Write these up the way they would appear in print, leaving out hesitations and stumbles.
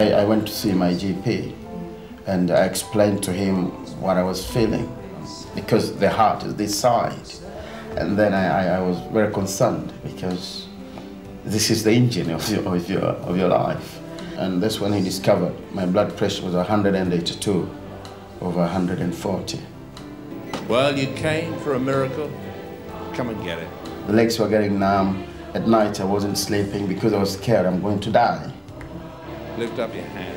I went to see my GP and I explained to him what I was feeling because the heart is this side. And then I was very concerned because this is the engine of your life. And that's when he discovered my blood pressure was 182 over 140. Well, you came for a miracle. Come and get it. The legs were getting numb. At night I wasn't sleeping because I was scared I'm going to die. Lift up your hands.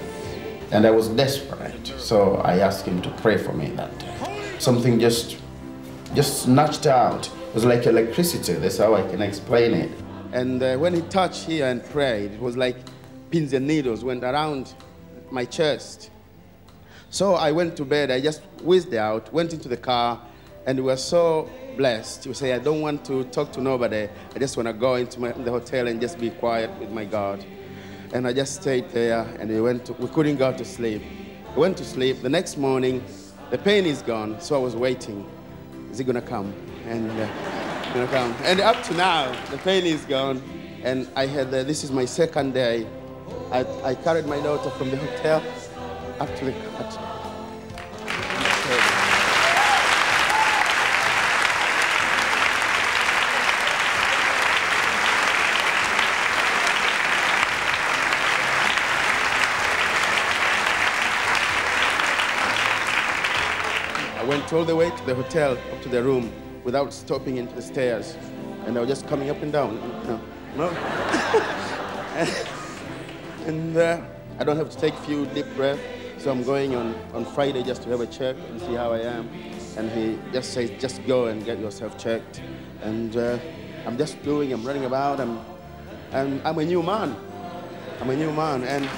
And I was desperate, so I asked him to pray for me that day. Something just snatched out. It was like electricity, that's how I can explain it. And when he touched here and prayed, it was like pins and needles went around my chest. So I went to bed, I just whizzed out, went into the car, and we were so blessed. We say, I don't want to talk to nobody. I just want to go into the hotel and just be quiet with my God. And I just stayed there, and we couldn't go to sleep. We went to sleep. The next morning, the pain is gone, so I was waiting. Is he gonna come? And gonna come. And up to now, the pain is gone. And I had, this is my second day. I carried my daughter from the hotel up to the car. I went all the way to the hotel, up to the room, without stopping into the stairs. And I was just coming up and down. No. And I don't have to take a few deep breaths. So I'm going on Friday just to have a check and see how I am. And he just says, just go and get yourself checked. And I'm just I'm running about. I'm a new man. I'm a new man. And